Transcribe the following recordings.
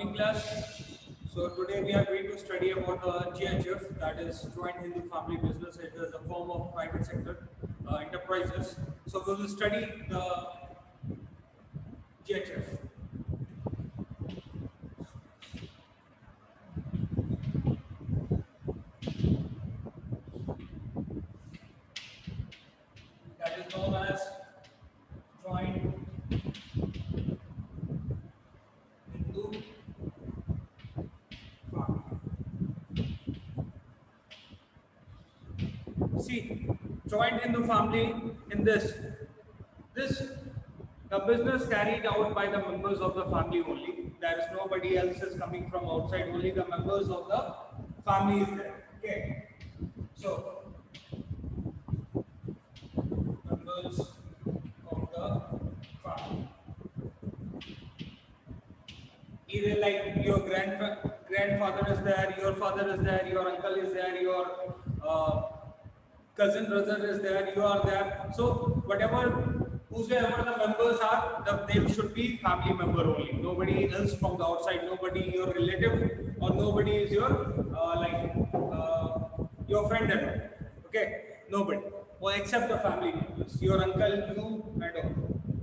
Morning class. So today we are going to study about the GHF, that is Joint Hindu Family Business. It is a form of private sector enterprises. So we will study the GHF. That is known as Joint Hindu Family. See, Joint Hindu Family in this the business carried out by the members of the family only. There is nobody else is coming from outside. Only the members of the family is there. Okay. So members of the family. Either like your grandfather is there, your father is there, your uncle is there, your uh, cousin brother is there, you are there. So whatever, whosoever the members are, they should be family member only. Nobody else from the outside, nobody your relative, or nobody is your your friend and all. Okay, nobody. Or except the family members, your uncle, you, and all.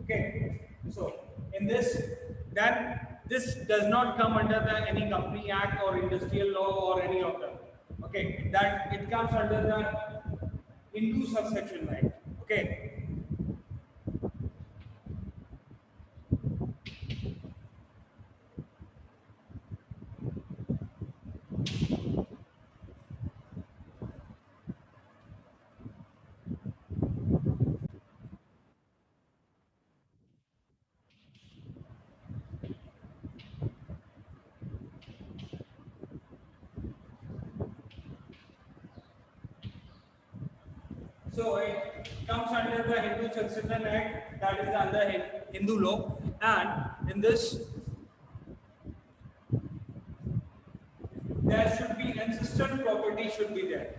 Okay, so in this, then this does not come under the any company act or industrial law or any of them. Okay, that it comes under the Hindu subsection act. Okay. So it comes under the Hindu Succession Act, that is under Hindu law, and in this there should be ancestral property should be there.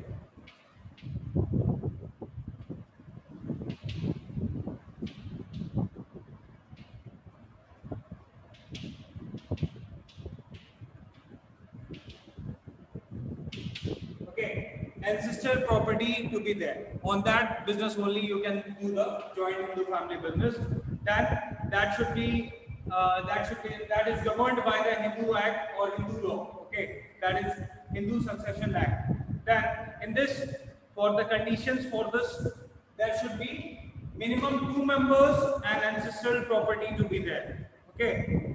Okay, ancestral property to be there. On that business only you can do the joint Hindu family business. That should be that is governed by the Hindu Act or Hindu law. Okay, that is Hindu Succession Act. Then in this, for the conditions for this, there should be minimum 2 members and ancestral property to be there. Okay.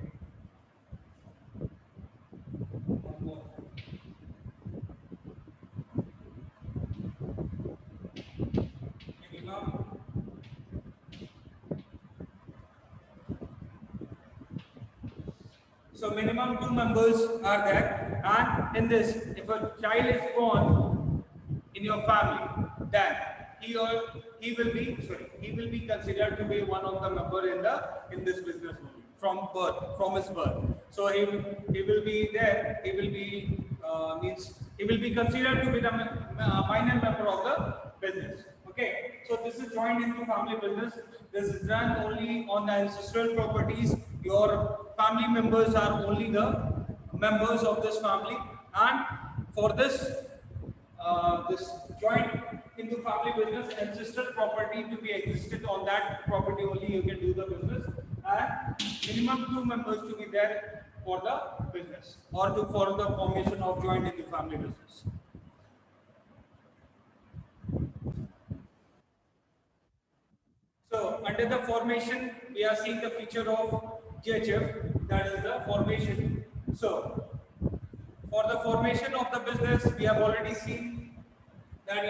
Minimum. So minimum 2 members are there, and in this, if a child is born in your family, then he will be considered to be one of the member in this business only from birth, from his birth. So he will be there. He will be he will be considered to be the minor member of the business. Okay, so this is joined into family business. This is done only on the ancestral properties. Your family members are only the members of this family, and for this joint into family business, ancestral property to be existed on that property only you can do the business, and minimum 2 members to be there for the business or for the formation of joint into family business. So under the formation, we are seeing the feature of GHF, that is the formation. So for the formation of the business, we have already seen that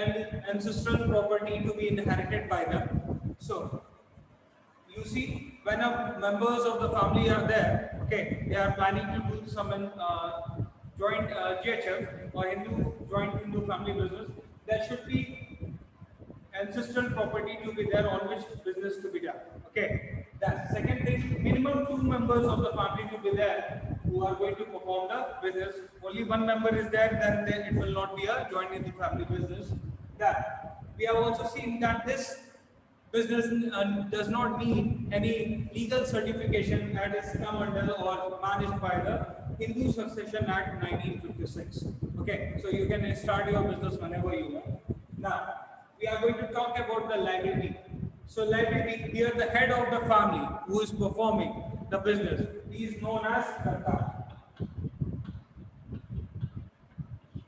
ancestral property to be inherited by them. So you see, when members of the family are there, okay, they are planning to do some joint GHF or joint Hindu family business. There should be ancestral property to be there on which business to be done. Okay. That's second thing. Minimum 2 members of the family to be there who are going to perform the business. Only one member is there, then it will not be a joint in the family business. That we have also seen that this business does not need any legal certification that is come under or managed by the Hindu Succession Act 1956. Okay, so you can start your business whenever you want. Now, we are going to talk about the liability. So, liability, here the head of the family who is performing the business, he is known as Karta.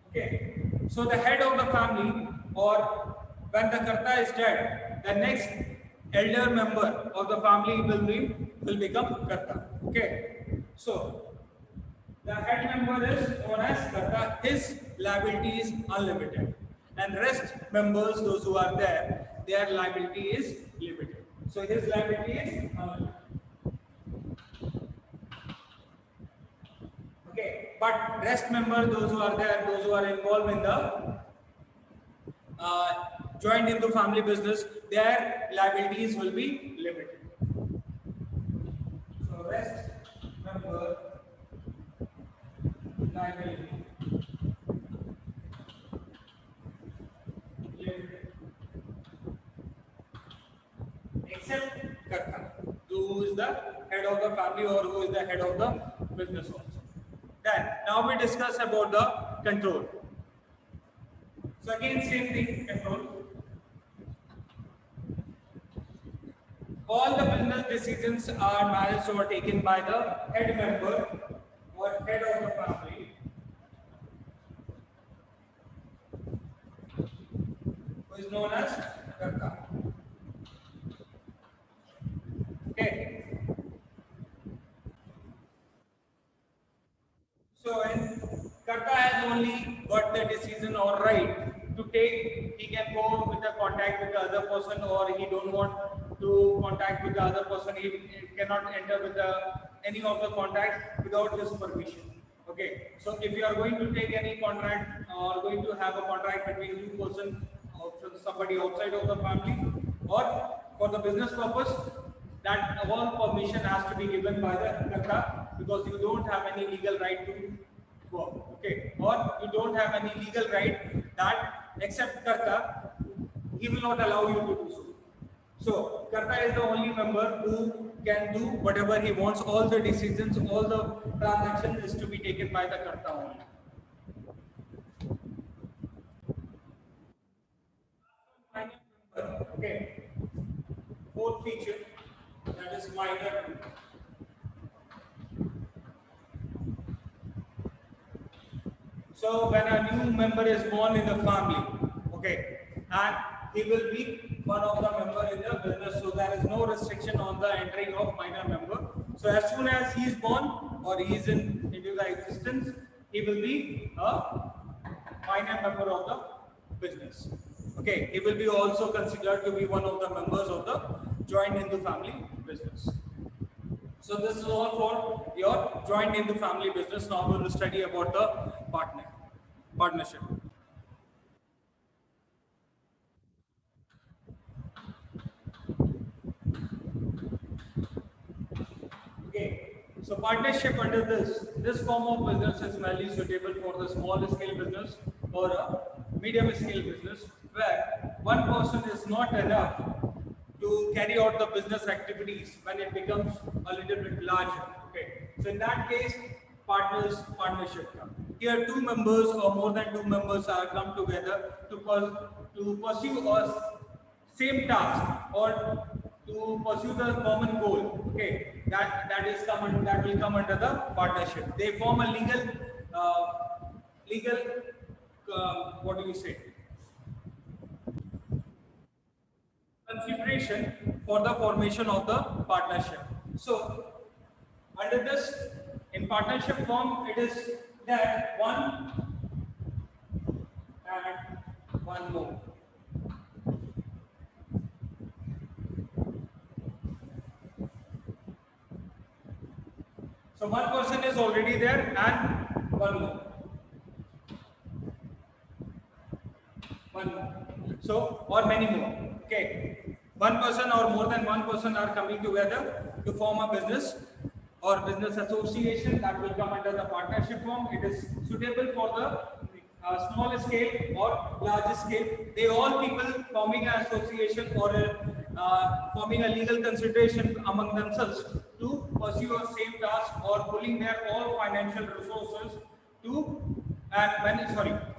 Okay, so the head of the family, or when the Karta is dead, the next elder member of the family will become Karta. Okay, so the head member is known as Karta. His liability is unlimited, and rest members, those who are there, their liability is limited. So his liability is unlimited. Okay, but rest member, those who are there, those who are involved in the joined into family business, their liabilities will be limited. So rest member liability limited, except Karta, who is the head of the family or who is the head of the business also. Then now we discuss about the control. So again, same thing, control. All the business decisions are managed or taken by the head member or head of the family, who is known as Karta. Okay. So when Karta has only got the decision or right to take, he can go with the contact with the other person, or he don't want to contact with the other person. He cannot enter with any of the contact without his permission. Okay. So if you are going to take any contract or going to have a contract between two persons or somebody outside of the family, or for the business purpose, that all permission has to be given by the Karta, because you don't have any legal right to work. Okay, or you don't have any legal right that except Karta, he will not allow you to do so. So Karta is the only member who can do whatever he wants. All the decisions, all the transactions is to be taken by the Karta only. Okay. Fourth feature, that is minor. So when a new member is born in the family, okay, and he will be one of the member in the business, so there is no restriction on the entering of minor member. So as soon as he is born or he is into the existence, he will be a minor member of the business. Okay, he will be also considered to be one of the members of the joint Hindu family business. So this is all for your joint Hindu family business. Now we will study about the partnership. Okay, so partnership under this form of business is mainly suitable for the small scale business or a medium scale business, where one person is not enough to carry out the business activities when it becomes a little bit larger. Okay, so in that case, partnership come. Here, two members or more than two members are come together to pursue a same task or to pursue the common goal. Okay, that will come under the partnership. They form a legal what do you say? Consideration for the formation of the partnership. So, under this, in partnership form, it is that one and one more. So, one person is already there and one more. One more. So, or many more. Okay, one person or more than one person are coming together to form a business or business association, that will come under the partnership form. It is suitable for the small scale or large scale. They all people forming an association or forming a legal consideration among themselves to pursue a same task or pulling their all financial resources to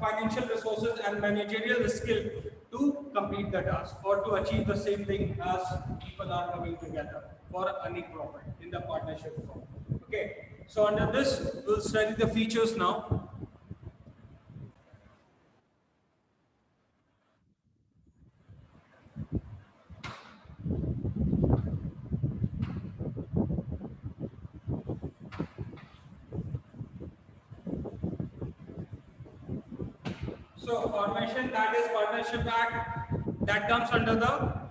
financial resources and managerial skill to complete the task or to achieve the same thing as people are coming together for earning profit in the partnership form. Okay, so under this, we'll study the features now. So formation, that is Partnership Act, that comes under the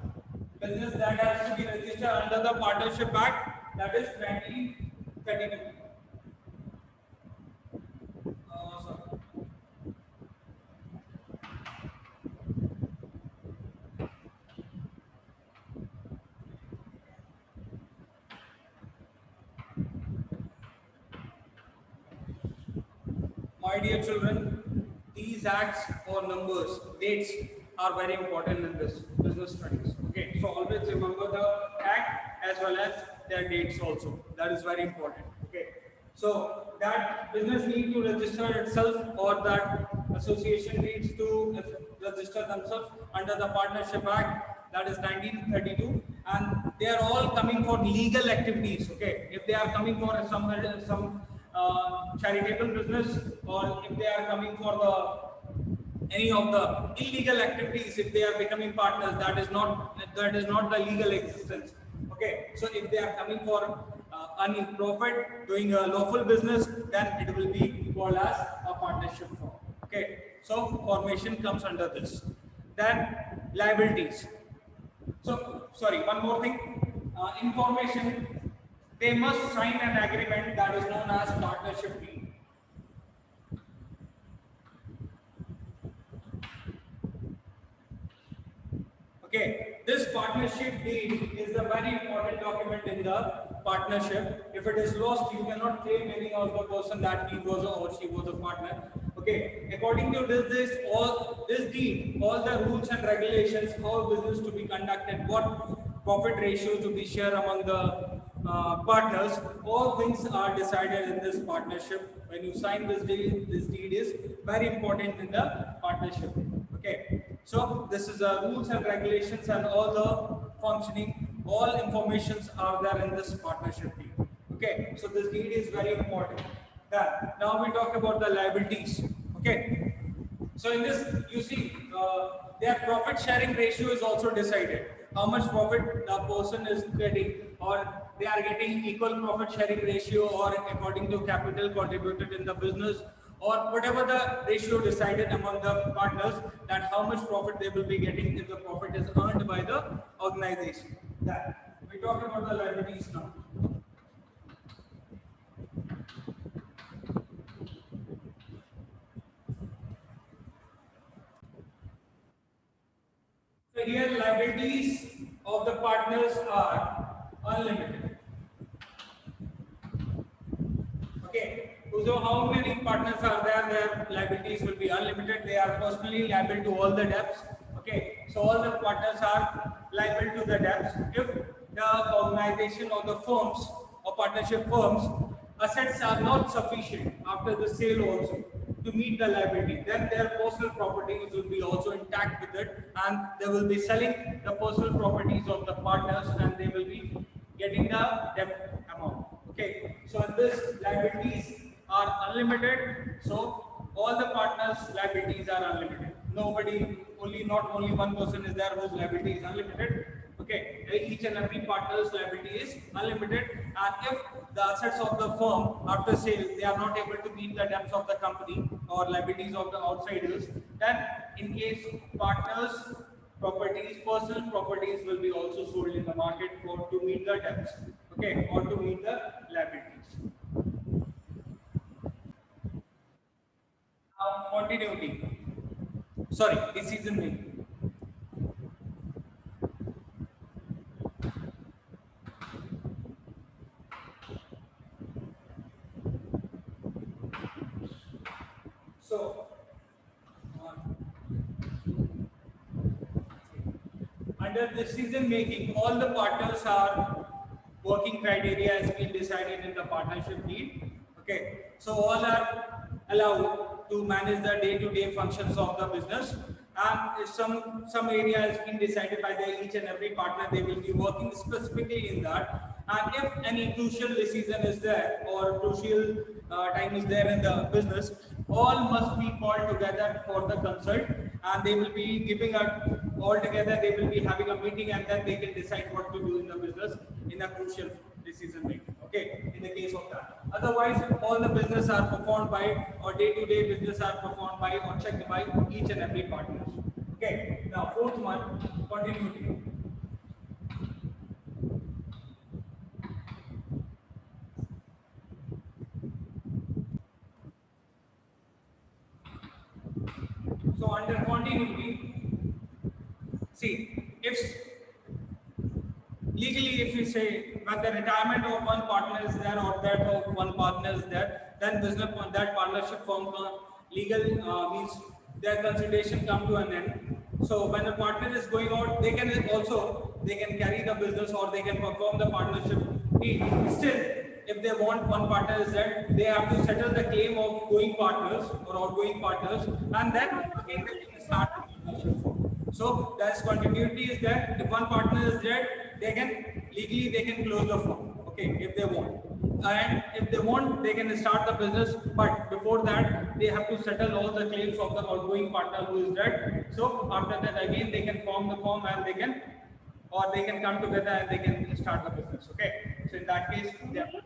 business that has to be registered under the Partnership Act, that is 1932. Sorry. My dear children, these acts or numbers, dates are very important in this business studies. Okay, so always remember the act as well as their dates also. That is very important. Okay, so that business need to register itself or that association needs to register themselves under the Partnership Act, that is 1932, and they are all coming for legal activities. Okay, if they are coming for some charitable business, or if they are coming for the any of the illegal activities, if they are becoming partners, that is not the legal existence. Okay, so if they are coming for earning profit, doing a lawful business, then it will be called as a partnership form. Okay, so formation comes under this. Then liabilities. So sorry, one more thing. Information, they must sign an agreement that is known as partnership deed. Okay, this partnership deed is a very important document in the partnership. If it is lost, you cannot claim any of the person that he was or she was a partner. Okay, according to this deed, all the rules and regulations, how business to be conducted, what profit ratio to be shared among the partners, all things are decided in this partnership. When you sign this deed is very important in the partnership. Okay, so this is the rules and regulations and all the functioning, all informations are there in this partnership deed. Okay, so this deed is very important. Now we talk about the liabilities. Okay, so in this, you see, their profit sharing ratio is also decided. How much profit the person is getting, or they are getting equal profit sharing ratio, or according to capital contributed in the business, or whatever the ratio decided among the partners, that how much profit they will be getting if the profit is earned by the organization. That we talk about the liabilities now. So here liabilities of the partners are unlimited. Okay, so how many partners are there? Their liabilities will be unlimited. They are personally liable to all the debts. Okay, so all the partners are liable to the debts. If the organization or the firms or partnership firms assets are not sufficient after the sale also to meet the liability, then their personal properties will be also intact with it, and they will be selling the personal properties of the partners, and they will be getting the debt amount. Okay, so this liabilities are unlimited. So all the partners' liabilities are unlimited. Not only one person is there whose liability is unlimited. Okay, each and every partner's liability is unlimited, and if the assets of the firm after sale they are not able to meet the debts of the company or liabilities of the outsiders, then in case partners' properties, personal properties will be also sold in the market for to meet the debts. Okay, or to meet the liabilities. Continuity. Sorry, decision making. So, under decision making, all the partners are working criteria has been decided in the partnership deed. Okay, so all are allowed to manage the day-to-day functions of the business, and if some area has been decided by each and every partner, they will be working specifically in that. And if any crucial decision is there or crucial time is there in the business, all must be called together for the consult, and they will be giving a all together. They will be having a meeting, and then they can decide what to do in the business in a crucial decision making. Okay, in the case of that. Otherwise, all the business are performed by, or day-to-day business are performed by or checked by each and every partners. Okay. Now, fourth one, continuity. So under continuity, see, if legally, if we say when the retirement of one partner is there or that of one partner is there, then business that partnership form legal means their consideration come to an end. So when the partner is going out, they can carry the business or they can perform the partnership deed. Still, if they want one partner is there, they have to settle the claim of going partners or outgoing partners, and then again they can start the partnership form. So there's continuity is there. If one partner is dead, they can legally they can close the firm. Okay, if they want, and if they want, they can start the business. But before that, they have to settle all the claims of the outgoing partner who is dead. So after that, again they can form the firm and they can, or they can come together and they can start the business. Okay. So in that case, they have to.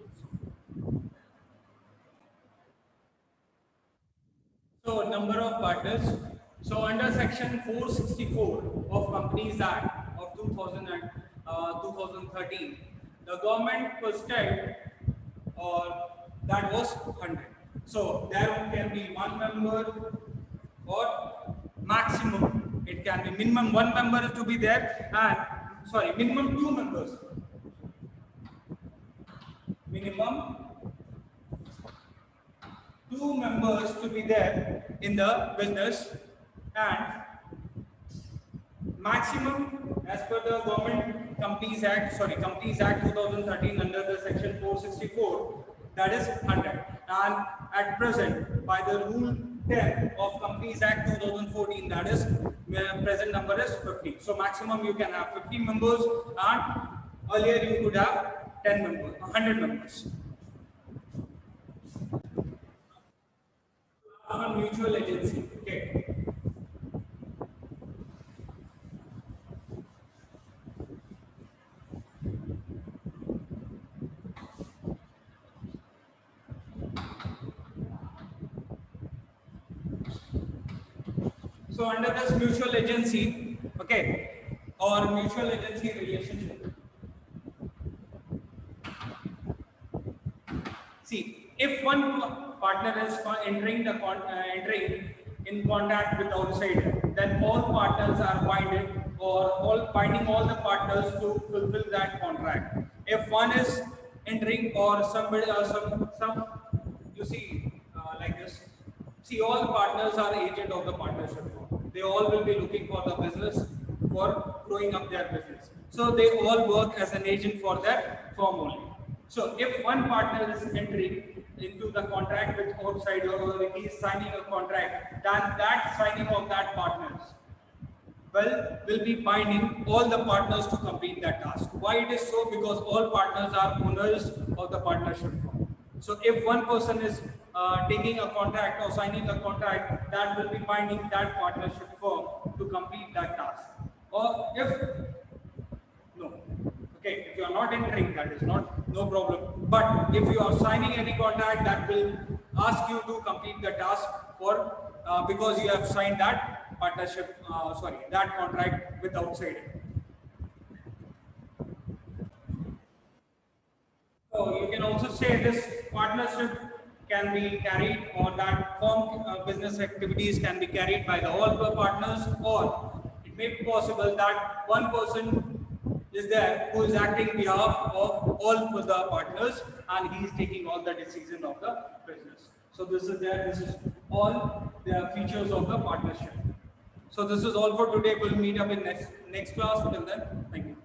So number of partners. So under section 464 of Companies Act of 2013, the government prescribed that was 100. So there can be one member or maximum. It can be minimum one member to be there, and sorry, minimum two members. Minimum two members to be there in the business, and maximum as per the government Companies Act 2013 under the section 464, that is 100, and at present by the rule 10 of Companies Act 2014, that is present number is 50. So maximum you can have 50 members, and earlier you could have 10 members, 100 members. Mutual agency. Okay. So under this mutual agency, okay, or mutual agency relationship. See, if one partner is entering in contact with outsider, then all partners are binded, or all binding all the partners to fulfill that contract. If one is entering, or somebody or some you see like this. See, all partners are agent of the partnership firm. They all will be looking for the business for growing up their business. So they all work as an agent for that firm only. So if one partner is entering into the contract with outsider, or he is signing a contract, then that signing of that partners will be binding all the partners to complete that task. Why it is so? Because all partners are owners of the partnership firm. So if one person is taking a contract or signing a contract, that will be binding that partnership firm to complete that task. Or if no, okay, if you are not entering, that is no problem. But if you are signing any contract, that will ask you to complete the task for because you have signed that partnership, that contract with outsider. So you can also say this partnership can be carried, or that firm business activities can be carried by the all the partners, or it may be possible that one person is there who is acting behalf of all the partners, and he is taking all the decision of the business. So this is all the features of the partnership. So this is all for today. We'll meet up in next class. Till then, thank you.